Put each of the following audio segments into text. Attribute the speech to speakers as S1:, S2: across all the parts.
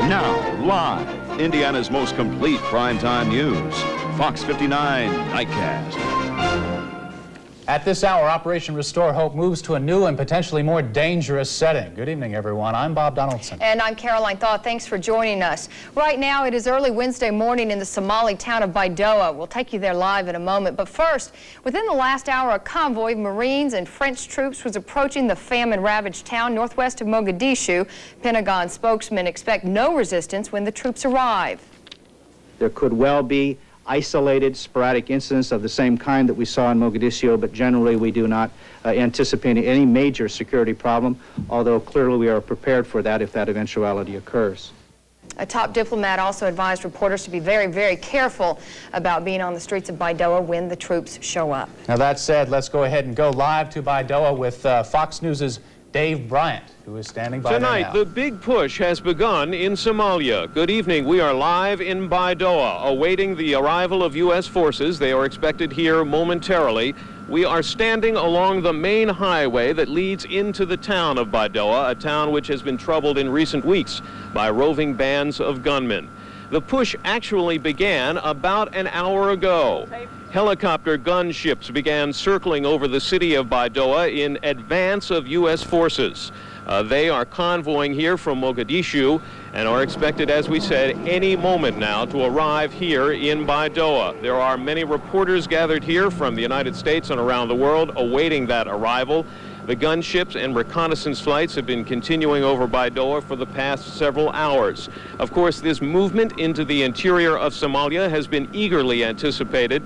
S1: Now, live, Indiana's most complete primetime news. Fox 59 Nightcast.
S2: At this hour, Operation Restore Hope moves to a new and potentially more dangerous setting. Good evening, everyone. I'm Bob Donaldson.
S3: And I'm Caroline Thaw. Thanks for joining us. Right now, it is early Wednesday morning in the Somali town of Baidoa. We'll take you there live in a moment. But first, within the last hour, a convoy of Marines and French troops was approaching the famine-ravaged town northwest of Mogadishu. Pentagon spokesmen expect no resistance when the troops arrive.
S4: There could well be isolated, sporadic incidents of the same kind that we saw in Mogadishu, but generally we do not anticipate any major security problem, although clearly we are prepared for that if that eventuality occurs.
S3: A top diplomat also advised reporters to be very, very careful about being on the streets of Baidoa when the troops show up.
S2: Now that said, let's go ahead and go live to Baidoa with Fox News' Dave Bryant, who is standing by
S5: Tonight, the big push has begun in Somalia. Good evening. We are live in Baidoa, awaiting the arrival of U.S. forces. They are expected here momentarily. We are standing along the main highway that leads into the town of Baidoa, a town which has been troubled in recent weeks by roving bands of gunmen. The push actually began about an hour ago. Helicopter gunships began circling over the city of Baidoa in advance of U.S. forces. They are convoying here from Mogadishu and are expected, as we said, any moment now to arrive here in Baidoa. There are many reporters gathered here from the United States and around the world awaiting that arrival. The gunships and reconnaissance flights have been continuing over Baidoa for the past several hours. Of course, this movement into the interior of Somalia has been eagerly anticipated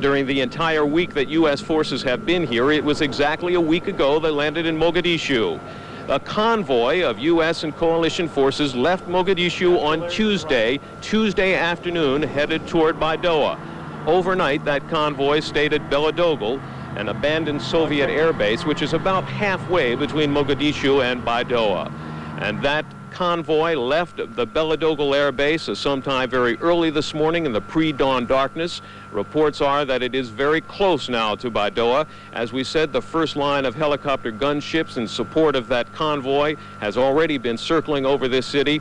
S5: during the entire week that U.S. forces have been here. It was exactly a week ago they landed in Mogadishu. A convoy of U.S. and coalition forces left Mogadishu on Tuesday afternoon, headed toward Baidoa. Overnight, that convoy stayed at Beladogle, an abandoned Soviet air base, which is about halfway between Mogadishu and Baidoa. And that convoy left the Beladogle air base sometime very early this morning in the pre-dawn darkness. Reports are that it is very close now to Baidoa. As we said, the first line of helicopter gunships in support of that convoy has already been circling over this city.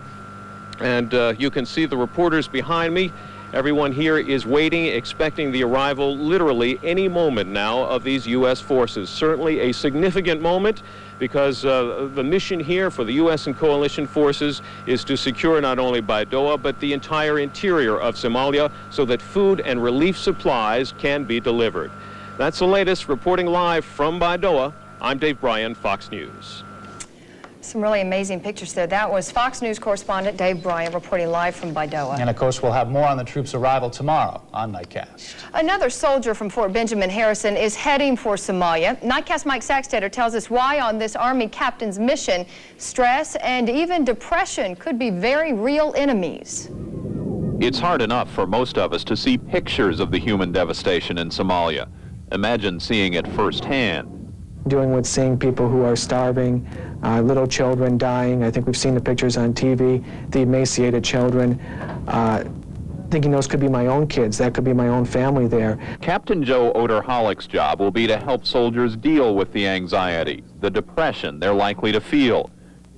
S5: And you can see the reporters behind me. Everyone here is waiting, expecting the arrival literally any moment now of these U.S. forces. Certainly a significant moment, because the mission here for the U.S. and coalition forces is to secure not only Baidoa, but the entire interior of Somalia so that food and relief supplies can be delivered. That's the latest. Reporting live from Baidoa, I'm Dave Bryant, Fox News.
S3: Some really amazing pictures there. That was Fox News correspondent Dave Bryant reporting live from Baidoa.
S2: And of course, we'll have more on the troops' arrival tomorrow on Nightcast.
S3: Another soldier from Fort Benjamin Harrison is heading for Somalia. Nightcast Mike Sacksteder tells us why on this Army captain's mission, stress and even depression could be very real enemies.
S6: It's hard enough for most of us to see pictures of the human devastation in Somalia. Imagine seeing it firsthand.
S7: Dealing with seeing people who are starving, little children dying. I think we've seen the pictures on TV, the emaciated children. Thinking those could be my own kids, that could be my own family there.
S6: Captain Joe Oderholik's job will be to help soldiers deal with the anxiety, the depression they're likely to feel.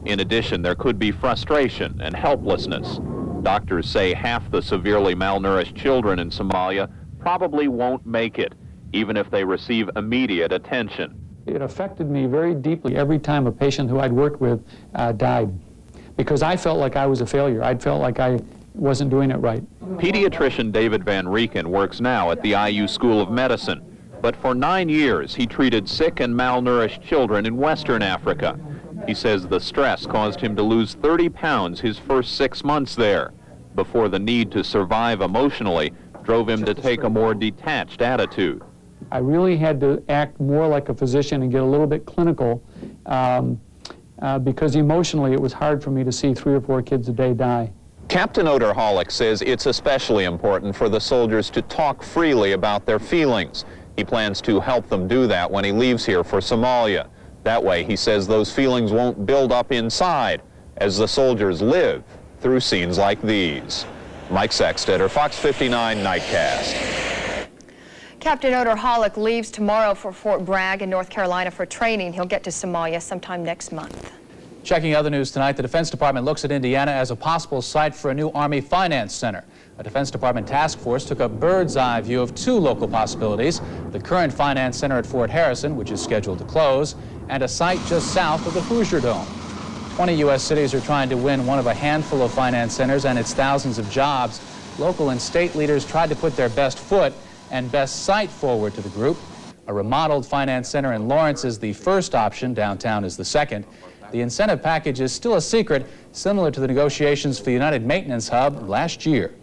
S6: In addition, there could be frustration and helplessness. Doctors say half the severely malnourished children in Somalia probably won't make it, even if they receive immediate attention.
S8: It affected me very deeply every time a patient who I'd worked with died, because I felt like I was a failure. I felt like I wasn't doing it right.
S6: Pediatrician David Van Rieken works now at the IU School of Medicine, but for 9 years he treated sick and malnourished children in Western Africa. He says the stress caused him to lose 30 pounds his first 6 months there, before the need to survive emotionally drove him to take a more detached attitude.
S8: I really had to act more like a physician and get a little bit clinical because emotionally it was hard for me to see 3 or 4 kids a day die.
S6: Captain Oderholik says it's especially important for the soldiers to talk freely about their feelings. He plans to help them do that when he leaves here for Somalia. That way, he says, those feelings won't build up inside as the soldiers live through scenes like these. Mike Sacksteder, Fox 59 Nightcast.
S3: Captain Oderholik leaves tomorrow for Fort Bragg in North Carolina for training. He'll get to Somalia sometime next month.
S2: Checking other news tonight, the Defense Department looks at Indiana as a possible site for a new Army Finance Center. A Defense Department task force took a bird's-eye view of two local possibilities: the current Finance Center at Fort Harrison, which is scheduled to close, and a site just south of the Hoosier Dome. 20 U.S. cities are trying to win one of a handful of finance centers and its thousands of jobs. Local and state leaders tried to put their best foot and best site forward to the group. A remodeled finance center in Lawrence is the first option. Downtown is the second. The incentive package is still a secret, similar to the negotiations for the United Maintenance Hub last year.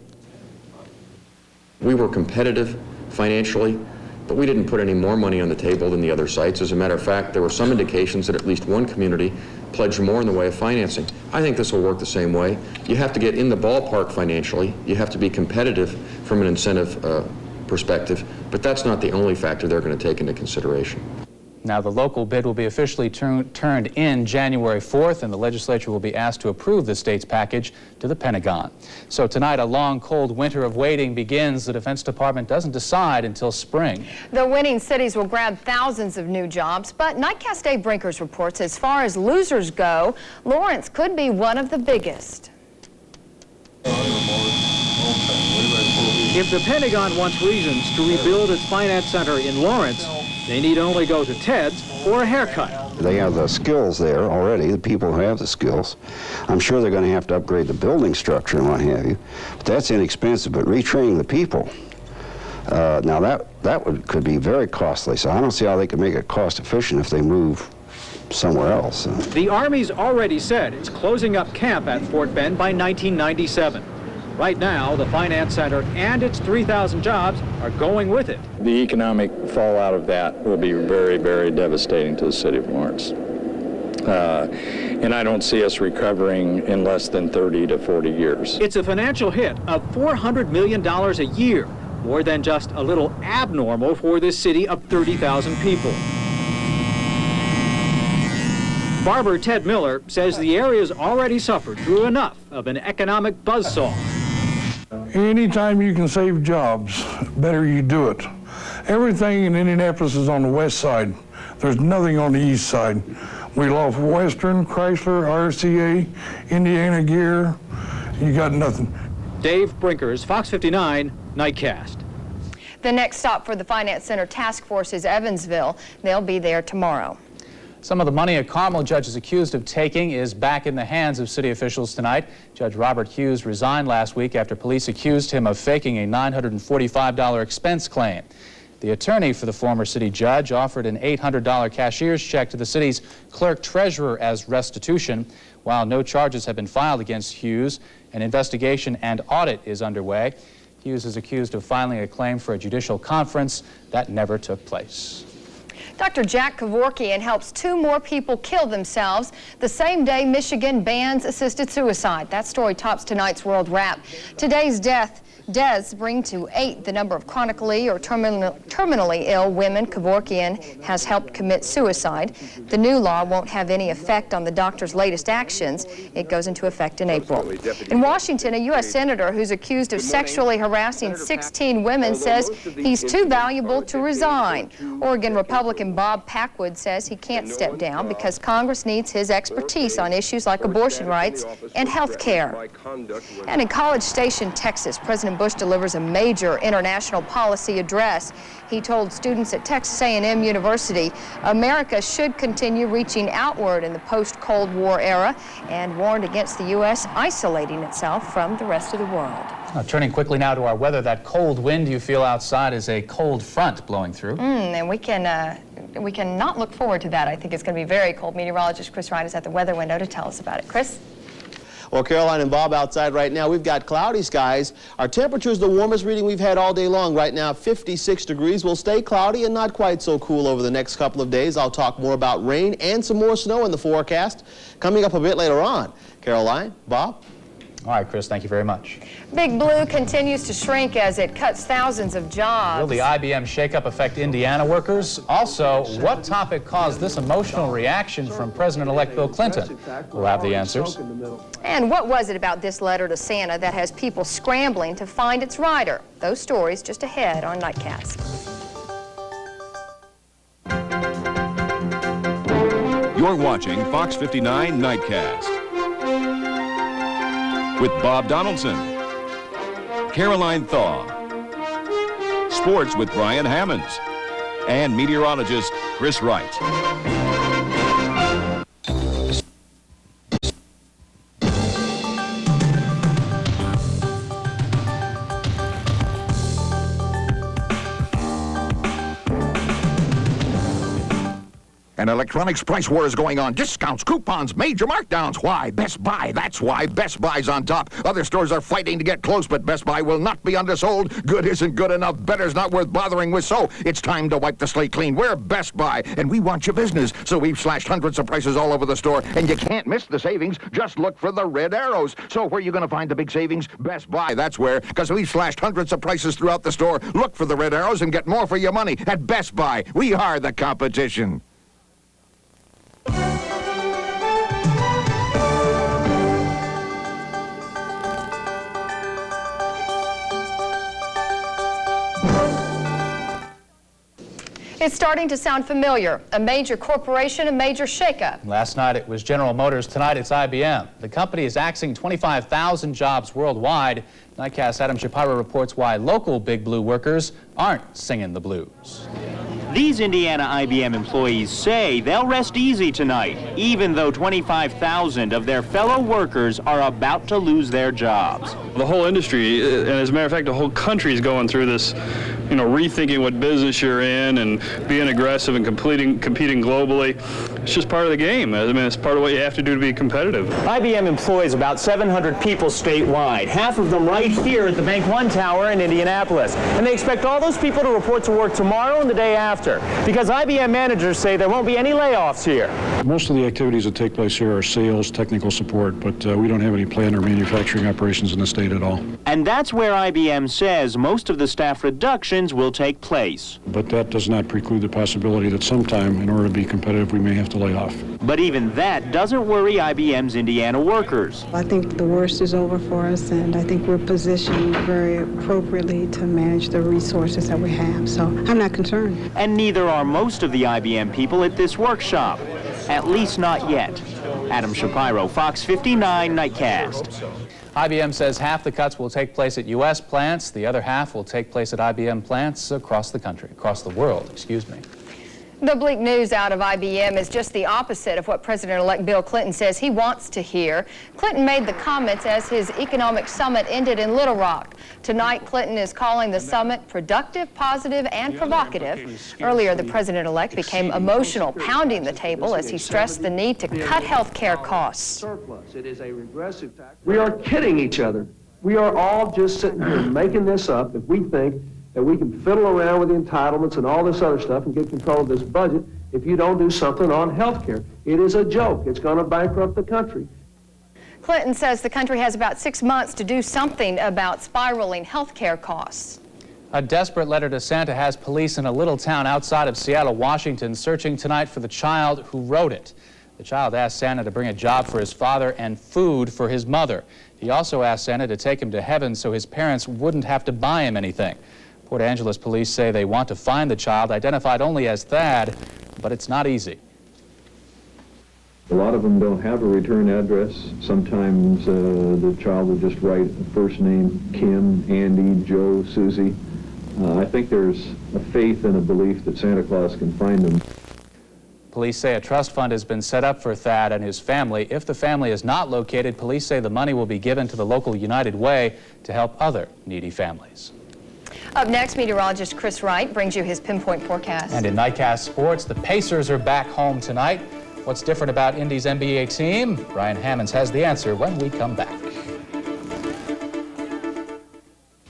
S9: We were competitive financially, but we didn't put any more money on the table than the other sites. As a matter of fact, there were some indications that at least one community pledged more in the way of financing. I think this will work the same way. You have to get in the ballpark financially. You have to be competitive from an incentive perspective, but that's not the only factor they're going to take into consideration.
S2: Now, the local bid will be officially turned in January 4th, and the legislature will be asked to approve the state's package to the Pentagon. So tonight, a long, cold winter of waiting begins. The Defense Department doesn't decide until spring.
S3: The winning cities will grab thousands of new jobs, but Nightcast Dave Brinkers reports as far as losers go, Lawrence could be one of the biggest.
S10: If the Pentagon wants reasons to rebuild its finance center in Lawrence, they need only go to Ted's for a haircut.
S11: They have the skills there already, the people who have the skills. I'm sure they're going to have to upgrade the building structure and what have you. But that's inexpensive, but retraining the people, now that could be very costly. So I don't see how they can make it cost efficient if they move somewhere else.
S10: The Army's already said it's closing up camp at Fort Bend by 1997. Right now, the Finance Center and its 3,000 jobs are going with it.
S12: The economic fallout of that will be very, very devastating to the city of Lawrence. And I don't see us recovering in less than 30 to 40 years.
S10: It's a financial hit of $400 million a year, more than just a little abnormal for this city of 30,000 people. Barber Ted Miller says the area's already suffered through enough of an economic buzzsaw.
S13: Anytime you can save jobs, better you do it. Everything in Indianapolis is on the west side. There's nothing on the east side. We lost Western, Chrysler, RCA, Indiana Gear. You got nothing.
S10: Dave Brinkers, Fox 59, Nightcast.
S3: The next stop for the Finance Center Task Force is Evansville. They'll be there tomorrow.
S2: Some of the money a Carmel judge is accused of taking is back in the hands of city officials tonight. Judge Robert Hughes resigned last week after police accused him of faking a $945 expense claim. The attorney for the former city judge offered an $800 cashier's check to the city's clerk treasurer as restitution. While no charges have been filed against Hughes, an investigation and audit is underway. Hughes is accused of filing a claim for a judicial conference that never took place.
S3: Dr. Jack Kevorkian helps 2 more people kill themselves the same day Michigan bans assisted suicide. That story tops tonight's World Wrap. Today's deaths bring to 8 the number of chronically or terminally ill women Kevorkian has helped commit suicide. The new law won't have any effect on the doctor's latest actions. It goes into effect in April. In Washington, a U.S. senator who's accused of sexually harassing 16 women says he's too valuable to resign. Oregon Republican Bob Packwood says he can't step down because Congress needs his expertise on issues like abortion rights and health care. And in College Station, Texas, President Bush delivers a major international policy address. He told students at Texas A&M University America should continue reaching outward in the post-Cold War era and warned against the U.S. isolating itself from the rest of the world.
S2: Turning quickly now to our weather, that cold wind you feel outside is a cold front blowing through.
S3: And we can not look forward to that. I think it's going to be very cold. Meteorologist Chris Wright is at the weather window to tell us about it. Chris?
S14: Well, Caroline and Bob, outside right now, we've got cloudy skies. Our temperature is the warmest reading we've had all day long. Right now, 56 degrees. We'll stay cloudy and not quite so cool over the next couple of days. I'll talk more about rain and some more snow in the forecast coming up a bit later on. Caroline, Bob?
S2: All right, Chris, thank you very much.
S3: Big Blue continues to shrink as it cuts thousands of jobs.
S2: Will the IBM shakeup affect Indiana workers? Also, what topic caused this emotional reaction from President-elect Bill Clinton? We'll have the answers.
S3: And what was it about this letter to Santa that has people scrambling to find its writer? Those stories just ahead on Nightcast.
S1: You're watching Fox 59 Nightcast with Bob Donaldson, Caroline Thaw, sports with Brian Hammonds, and meteorologist Chris Wright.
S15: An electronics price war is going on. Discounts, coupons, major markdowns. Why? Best Buy. That's why Best Buy's on top. Other stores are fighting to get close, but Best Buy will not be undersold. Good isn't good enough. Better's not worth bothering with. So it's time to wipe the slate clean. We're Best Buy, and we want your business. So we've slashed hundreds of prices all over the store, and you can't miss the savings. Just look for the red arrows. So where are you going to find the big savings? Best Buy. That's where, because we've slashed hundreds of prices throughout the store. Look for the red arrows and get more for your money at Best Buy. We are the competition.
S3: It's starting to sound familiar. A major corporation, a major shakeup.
S2: Last night it was General Motors. Tonight it's IBM. The company is axing 25,000 jobs worldwide. Nightcast Adam Shapiro reports why local Big Blue workers aren't singing the blues.
S16: These Indiana IBM employees say they'll rest easy tonight, even though 25,000 of their fellow workers are about to lose their jobs.
S17: The whole industry, and as a matter of fact, the whole country is going through this, rethinking what business you're in and being aggressive and competing globally. It's just part of the game. I mean, it's part of what you have to do to be competitive.
S16: IBM employs about 700 people statewide, half of them right here at the Bank One Tower in Indianapolis. And they expect all those people to report to work tomorrow and the day after, because IBM managers say there won't be any layoffs here.
S18: Most of the activities that take place here are sales, technical support, but we don't have any plant or manufacturing operations in the state at all.
S16: And that's where IBM says most of the staff reductions will take place.
S18: But that does not preclude the possibility that sometime, in order to be competitive, we may have to lay off.
S16: But even that doesn't worry IBM's Indiana workers.
S19: I think the worst is over for us, and I think we're positioned very appropriately to manage the resources that we have, so I'm not concerned.
S16: And neither are most of the IBM people at this workshop, at least not yet. Adam Shapiro, Fox 59 Nightcast.
S2: IBM says half the cuts will take place at U.S. plants. The other half will take place at IBM plants across the country, across the world, excuse me.
S3: The bleak news out of IBM is just the opposite of what President-elect Bill Clinton says he wants to hear. Clinton made the comments as his economic summit ended in Little Rock. Tonight, Clinton is calling the summit productive, positive, and provocative. Earlier, the President-elect became emotional, pounding the table as he stressed the need to cut health care costs.
S20: It is a regressive tax. We are kidding each other. We are all just sitting here making this up if we think that we can fiddle around with the entitlements and all this other stuff and get control of this budget if you don't do something on health care. It is a joke. It's going to bankrupt the country.
S3: Clinton says the country has about 6 months to do something about spiraling health care costs.
S2: A desperate letter to Santa has police in a little town outside of Seattle, Washington, searching tonight for the child who wrote it. The child asked Santa to bring a job for his father and food for his mother. He also asked Santa to take him to heaven so his parents wouldn't have to buy him anything. Port Angeles police say they want to find the child, identified only as Thad, but it's not easy.
S21: A lot of them don't have a return address. Sometimes the child will just write a first name, Kim, Andy, Joe, Susie. I think there's a faith and a belief that Santa Claus can find them.
S2: Police say a trust fund has been set up for Thad and his family. If the family is not located, police say the money will be given to the local United Way to help other needy families.
S3: Up next, meteorologist Chris Wright brings you his pinpoint forecast.
S2: And in Nightcast Sports, the Pacers are back home tonight. What's different about Indy's NBA team? Brian Hammonds has the answer when we come back.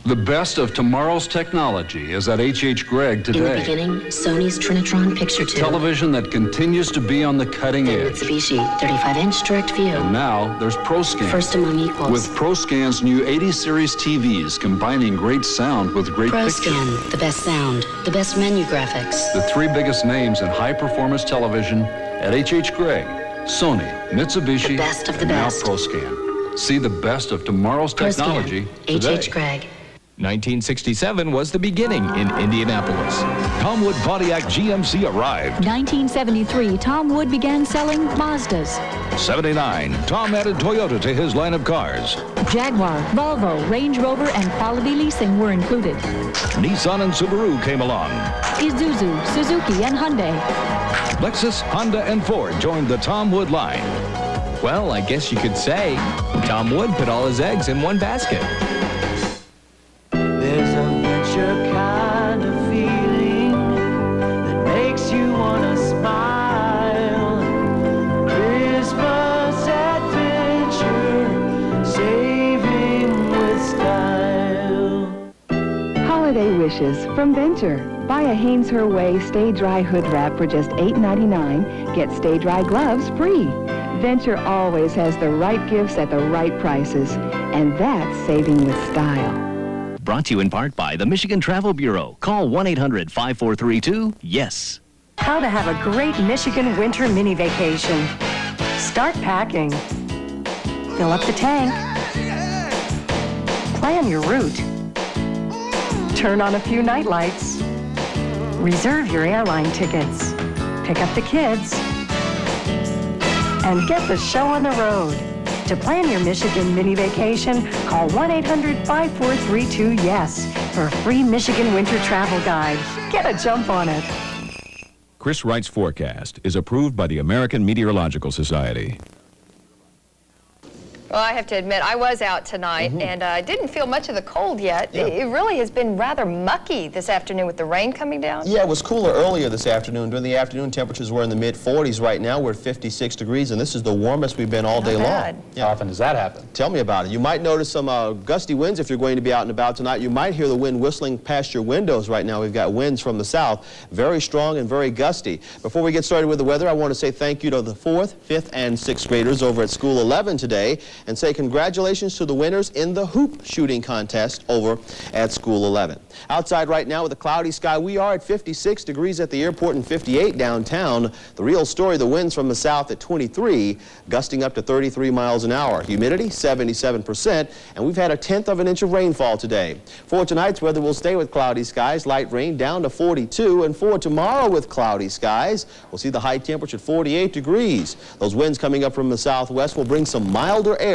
S22: The best of tomorrow's technology is at H.H. Gregg today.
S23: In the beginning, Sony's Trinitron Picture Tube.
S22: Television that continues to be on the cutting edge.
S23: Mitsubishi 35-inch direct view.
S22: And now there's ProScan.
S23: First among equals.
S22: With ProScan's new 80 series TVs combining great sound with great pictures.
S23: ProScan, the best sound, the best menu graphics.
S22: The three biggest names in high-performance television at H.H. Gregg, Sony, Mitsubishi,
S23: the best of the
S22: and
S23: best.
S22: Now ProScan. See the best of tomorrow's technology today.
S23: H.H. Gregg.
S4: 1967 was the beginning in Indianapolis. Tom Wood Pontiac GMC arrived.
S5: 1973, Tom Wood began selling Mazdas.
S4: 79, Tom added Toyota to his line of cars.
S5: Jaguar, Volvo, Range Rover, and quality leasing were included.
S4: Nissan and Subaru came along.
S5: Isuzu, Suzuki, and Hyundai.
S4: Lexus, Honda, and Ford joined the Tom Wood line.
S7: Well, I guess you could say Tom Wood put all his eggs in one basket.
S24: There's a venture kind of feeling that makes you want to smile. Christmas adventure, saving with style.
S25: Holiday wishes from Venture. Buy a Hanes Her Way Stay Dry hood wrap for just $8.99. Get Stay Dry gloves free. Venture always has the right gifts at the right prices, and that's saving with style.
S26: Brought to you in part by the Michigan Travel Bureau. Call 1-800-5432-YES.
S27: How to have a great Michigan winter mini vacation. Start packing. Fill up the tank. Plan your route. Turn on a few night lights. Reserve your airline tickets. Pick up the kids. And get the show on the road. To plan your Michigan mini vacation, call 1-800-5432-YES for a free Michigan winter travel guide. Get a jump on it.
S1: Chris Wright's forecast is approved by the American Meteorological Society.
S3: Well, I have to admit, I was out tonight, and I didn't feel much of the cold yet.
S14: Yeah.
S3: It really has been rather mucky this afternoon with the rain coming down.
S14: Yeah, it was cooler earlier this afternoon. During the afternoon, temperatures were in the mid-40s. Right now, we're at 56 degrees, and this is the warmest we've been all day long. Yeah.
S2: How often does that happen?
S14: Tell me about it. You might notice some gusty winds if you're going to be out and about tonight. You might hear the wind whistling past your windows right now. We've got winds from the south, very strong and very gusty. Before we get started with the weather, I want to say thank you to the 4th, 5th, and 6th graders over at School 11 today, and say congratulations to the winners in the hoop shooting contest over at School 11. Outside right now with a cloudy sky, we are at 56 degrees at the airport and 58 downtown. The real story, the winds from the south at 23, gusting up to 33 miles an hour. Humidity, 77%, and we've had 1/10 of an inch of rainfall today. For tonight's weather, we'll stay with cloudy skies, light rain down to 42, and for tomorrow with cloudy skies, we'll see the high temperature at 48 degrees. Those winds coming up from the southwest will bring some milder air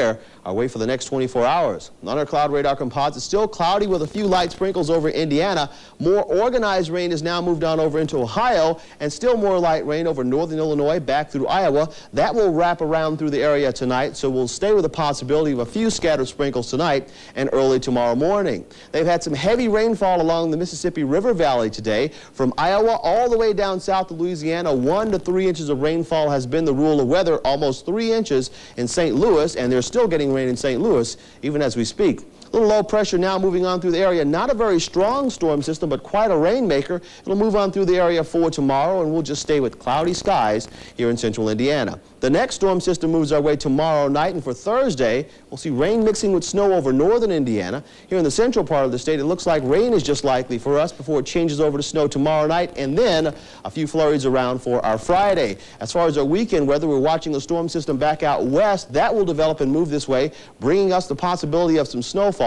S14: our way for the next 24 hours. On our cloud radar composite, still cloudy with a few light sprinkles over Indiana. More organized rain has now moved on over into Ohio, and still more light rain over northern Illinois back through Iowa. That will wrap around through the area tonight, so we'll stay with the possibility of a few scattered sprinkles tonight and early tomorrow morning. They've had some heavy rainfall along the Mississippi River Valley today. From Iowa all the way down south to Louisiana, 1 to 3 inches of rainfall has been the rule of weather, almost 3 inches in St. Louis, and they're still getting rain in St. Louis even as we speak. A little low pressure now moving on through the area. Not a very strong storm system, but quite a rainmaker. It'll move on through the area for tomorrow, and we'll just stay with cloudy skies here in central Indiana. The next storm system moves our way tomorrow night, and for Thursday, we'll see rain mixing with snow over northern Indiana. Here in the central part of the state, it looks like rain is just likely for us before it changes over to snow tomorrow night, and then a few flurries around for our Friday. As far as our weekend weather, we're watching the storm system back out west. That will develop and move this way, bringing us the possibility of some snowfall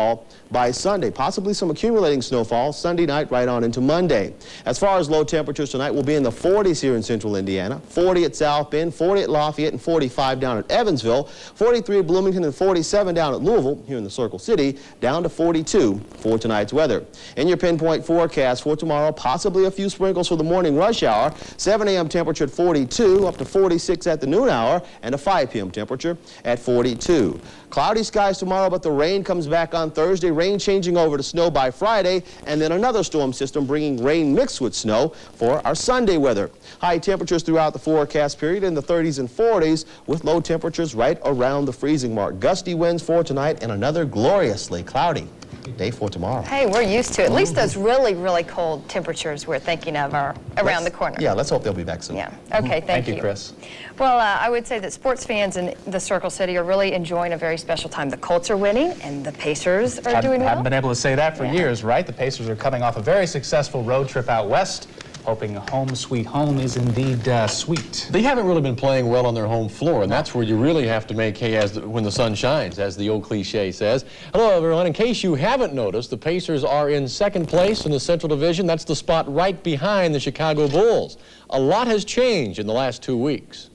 S14: by Sunday, possibly some accumulating snowfall Sunday night right on into Monday. As far as low temperatures tonight, we'll be in the 40s here in central Indiana, 40 at South Bend, 40 at Lafayette, and 45 down at Evansville, 43 at Bloomington, and 47 down at Louisville, here in the Circle City, down to 42 for tonight's weather. In your pinpoint forecast for tomorrow, possibly a few sprinkles for the morning rush hour, 7 a.m. temperature at 42, up to 46 at the noon hour, and a 5 p.m. temperature at 42. Cloudy skies tomorrow, but the rain comes back on Thursday, rain changing over to snow by Friday, and then another storm system bringing rain mixed with snow for our Sunday weather. High temperatures throughout the forecast period in the 30s and 40s, with low temperatures right around the freezing mark. Gusty winds for tonight, and another gloriously cloudy day for tomorrow.
S3: Hey, we're used to it. At least those really, really cold temperatures we're thinking of are around the corner.
S14: Yeah, let's hope they'll be back soon.
S3: Yeah. Okay, thank you.
S2: Chris.
S3: Well, I would say that sports fans in the Circle City are really enjoying a very special time. The Colts are winning, and the Pacers are doing well.
S2: Haven't been able to say that for years, right? The Pacers are coming off a very successful road trip out west. hoping home sweet home is indeed sweet.
S6: They haven't really been playing well on their home floor, and that's where you really have to make hay when the sun shines, as the old cliche says. Hello, everyone. In case you haven't noticed, the Pacers are in second place in the Central Division. That's the spot right behind the Chicago Bulls. A lot has changed in the last 2 weeks.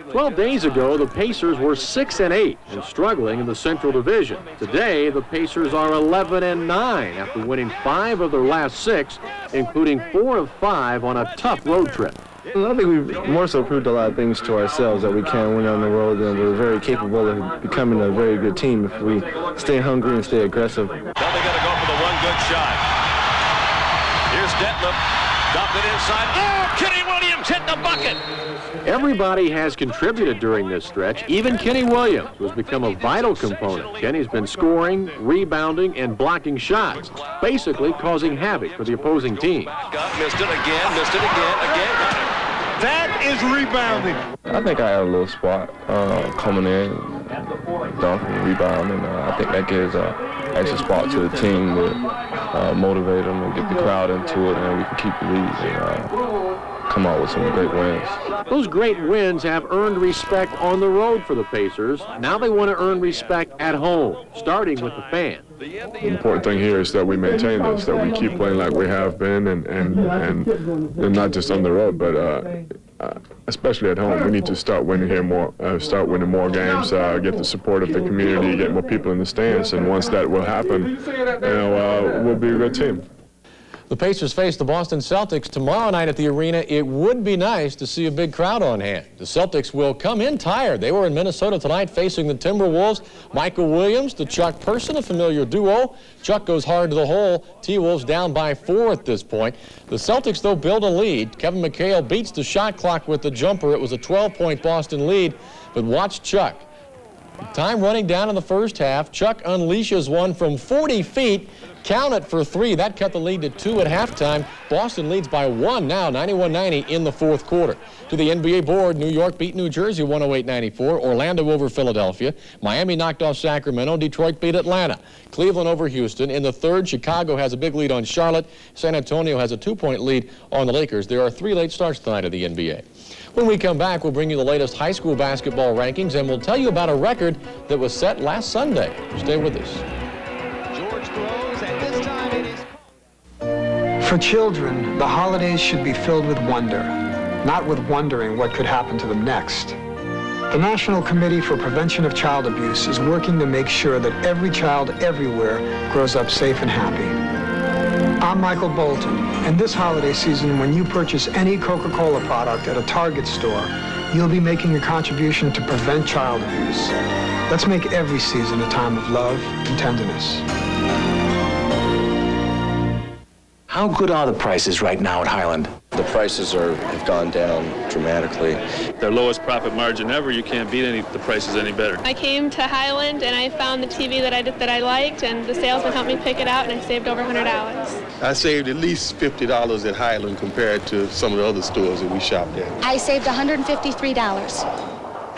S8: 12 days ago, the Pacers were 6-8 and struggling in the Central Division. Today, the Pacers are 11-9 after winning 5 of their last 6, including 4 of 5 on a tough road trip.
S9: I think we've more so proved a lot of things to ourselves, that we can win on the road, and we're very capable of becoming a very good team if we stay hungry and stay aggressive.
S10: Now they got to go for the one good shot. Here's Detlef. Dumped it inside. Oh, Kenny Williams hit the bucket.
S8: Everybody has contributed during this stretch. Even Kenny Williams, who has become a vital component. Kenny's been scoring, rebounding, and blocking shots, basically causing havoc for the opposing team.
S10: Missed it again, again. That is rebounding.
S21: I think I had a little spot coming in, dunk and rebound, and I think that gives an extra spot to the team to motivate them and get the crowd into it, and we can keep the lead and come out with some great wins.
S8: Those great wins have earned respect on the road for the Pacers. Now they want to earn respect at home, starting with the fans.
S21: The important thing here is that we maintain this, that we keep playing like we have been, and not just on the road, but especially at home. We need to start winning here more, start winning more games, get the support of the community, get more people in the stands, and once that will happen, we'll be a good team.
S6: The Pacers face the Boston Celtics tomorrow night at the arena. It would be nice to see a big crowd on hand. The Celtics will come in tired. They were in Minnesota tonight facing the Timberwolves. Michael Williams to Chuck Person, a familiar duo. Chuck goes hard to the hole. T-Wolves down by 4 at this point. The Celtics, though, build a lead. Kevin McHale beats the shot clock with the jumper. It was a 12-point Boston lead, but watch Chuck. Time running down in the first half. Chuck unleashes one from 40 feet. Count it for 3. That cut the lead to 2 at halftime. Boston leads by 1 now, 91-90 in the fourth quarter. To the NBA board, New York beat New Jersey 108-94. Orlando over Philadelphia. Miami knocked off Sacramento. Detroit beat Atlanta. Cleveland over Houston. In the third, Chicago has a big lead on Charlotte. San Antonio has a 2-point lead on the Lakers. There are 3 late starts tonight of the NBA. When we come back, we'll bring you the latest high school basketball rankings, and we'll tell you about a record that was set last Sunday. Stay with us.
S11: For children, the holidays should be filled with wonder, not with wondering what could happen to them next. The National Committee for Prevention of Child Abuse is working to make sure that every child everywhere grows up safe and happy. I'm Michael Bolton, and this holiday season, when you purchase any Coca-Cola product at a Target store, you'll be making a contribution to prevent child abuse. Let's make every season a time of love and tenderness.
S12: How good are the prices right now at Highland?
S13: The prices have gone down dramatically.
S17: Their lowest profit margin ever. You can't beat the prices any better.
S28: I came to Highland and I found the TV that I liked, and the salesman helped me pick it out, and I saved over $100.
S29: I saved at least $50 at Highland compared to some of the other stores that we shopped at.
S30: I saved $153.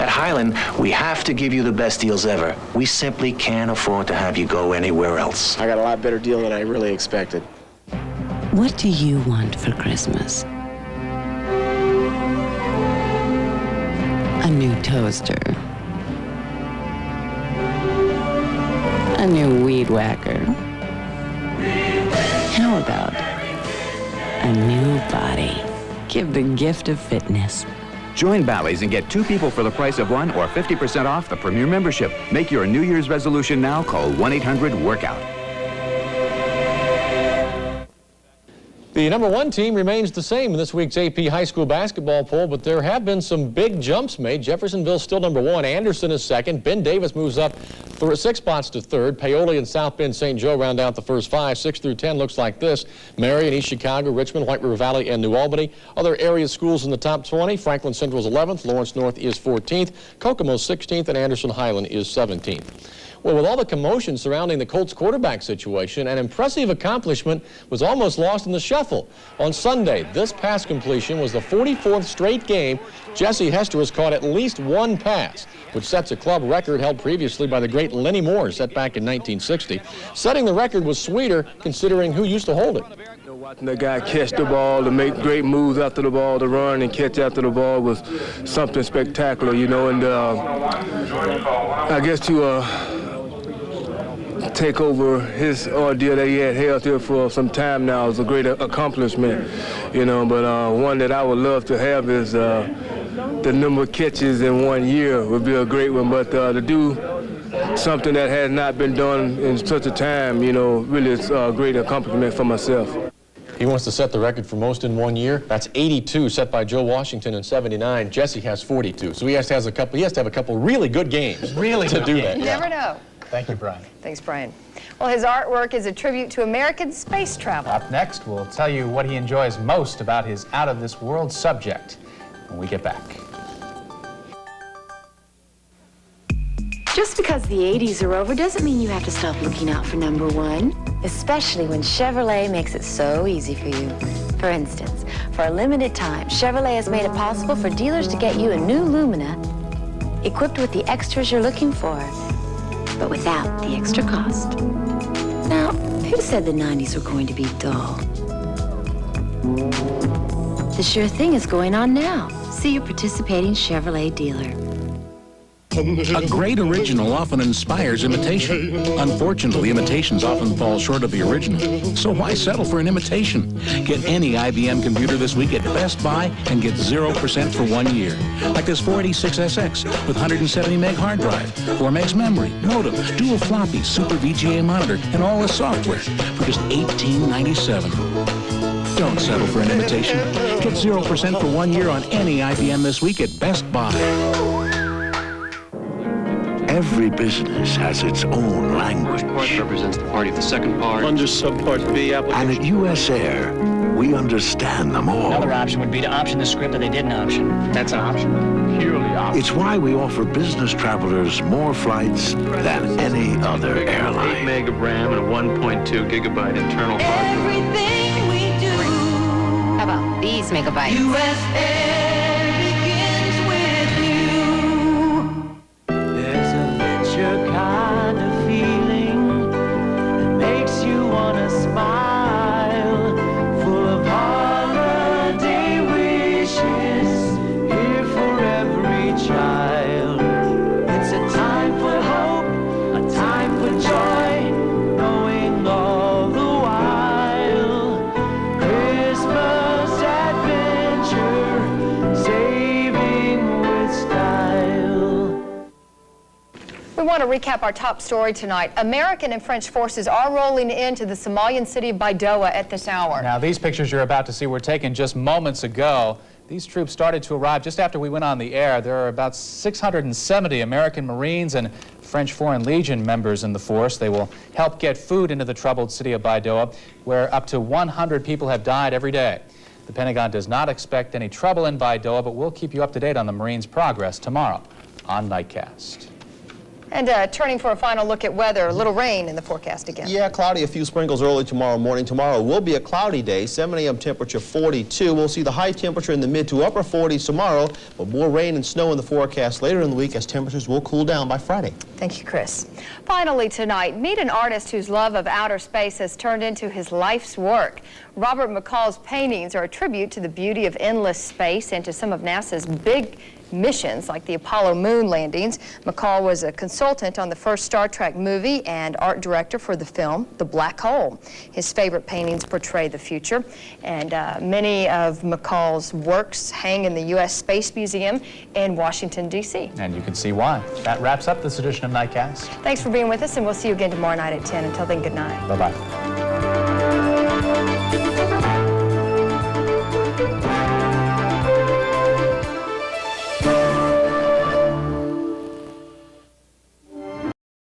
S12: At Highland, we have to give you the best deals ever. We simply can't afford to have you go anywhere else.
S13: I got a lot better deal than I really expected.
S23: What do you want for Christmas? A new toaster. A new weed whacker. How about a new body? Give the gift of fitness.
S31: Join Bally's and get 2 people for the price of 1 or 50% off the Premier membership. Make your New Year's resolution now. Call 1-800-WORKOUT.
S6: The number 1 team remains the same in this week's AP high school basketball poll, but there have been some big jumps made. Jeffersonville's still number 1. Anderson is second. Ben Davis moves up 6 spots to third. Paoli and South Bend St. Joe round out the first 5. 6 through 10 looks like this. Marion, East Chicago, Richmond, White River Valley, and New Albany. Other area schools in the top 20. Franklin Central is 11th. Lawrence North is 14th. Kokomo 16th. And Anderson Highland is 17th. Well, with all the commotion surrounding the Colts quarterback situation, an impressive accomplishment was almost lost in the shuffle. On Sunday, this pass completion was the 44th straight game Jesse Hester has caught at least 1 pass, which sets a club record held previously by the great Lenny Moore, set back in 1960. Setting the record was sweeter considering who used to hold it.
S4: Watching the guy catch the ball, to make great moves after the ball, to run and catch after the ball was something spectacular, you know, and I guess to take over his ordeal that he had held here for some time now is a great accomplishment, you know, but one that I would love to have is the number of catches in 1 year would be a great one, but to do something that has not been done in such a time, you know, really it's a great accomplishment for myself.
S6: He wants to set the record for most in 1 year. That's 82, set by Joe Washington in '79. Jesse has 42, so he has to have a couple really good games to do that.
S3: You never know.
S2: Thank you, Brian.
S3: Thanks, Brian. Well, his artwork is a tribute to American space travel.
S2: Up next, we'll tell you what he enjoys most about his out-of-this-world subject when we get back.
S5: Just because the 80s are over doesn't mean you have to stop looking out for number one, especially when Chevrolet makes it so easy for you. For instance, for a limited time, Chevrolet has made it possible for dealers to get you a new Lumina equipped with the extras you're looking for, but without the extra cost. Now, who said the 90s were going to be dull? The sure thing is going on now. See your participating Chevrolet dealer.
S7: A great original often inspires imitation. Unfortunately, imitations often fall short of the original. So why settle for an imitation? Get any IBM computer this week at Best Buy and get 0% for 1 year. Like this 486SX with 170 meg hard drive, 4 megs memory, modem, dual floppy, super VGA monitor, and all the software for just $18.97. Don't settle for an imitation. Get 0% for 1 year on any IBM this week at Best Buy.
S15: Every business has its own language.
S10: Part represents the party of the second part.
S15: Under subpart B application. And at US Air, we understand them all.
S16: Another option would be to option the script that they didn't option. That's an option.
S15: Purely option. It's why we offer business travelers more flights than any other airline.
S10: 8 meg of RAM and a 1.2 gigabyte internal hard drive.
S5: Everything we do. How about these megabytes? US Air begins with you.
S18: There's a venture kind of feeling that makes you want to smile, full of holiday wishes, here for every child. It's a time for hope, a time for joy, knowing all the while. Christmas adventure, saving with style.
S3: We want to recap our top story tonight. American and French forces are rolling into the Somalian city of Baidoa at this hour.
S2: Now, these pictures you're about to see were taken just moments ago. These troops started to arrive just after we went on the air. There are about 670 American Marines and French Foreign Legion members in the force. They will help get food into the troubled city of Baidoa, where up to 100 people have died every day. The Pentagon does not expect any trouble in Baidoa, but we'll keep you up to date on the Marines' progress tomorrow on Nightcast.
S3: And turning for a final look at weather, a little rain in the forecast again.
S14: Yeah, cloudy, a few sprinkles early tomorrow morning. Tomorrow will be a cloudy day, 7 a.m. temperature 42. We'll see the high temperature in the mid to upper 40s tomorrow, but more rain and snow in the forecast later in the week as temperatures will cool down by Friday.
S3: Thank you, Chris. Finally tonight, meet an artist whose love of outer space has turned into his life's work. Robert McCall's paintings are a tribute to the beauty of endless space and to some of NASA's big missions like the Apollo moon landings. McCall was a consultant on the first Star Trek movie and art director for the film The Black Hole. His favorite paintings portray the future, and many of McCall's works hang in the U.S. Space Museum in Washington, D.C.
S2: And you can see why. That wraps up this edition of Nightcast.
S3: Thanks for being with us, and we'll see you again tomorrow night at 10. Until then, good night.
S2: Bye-bye.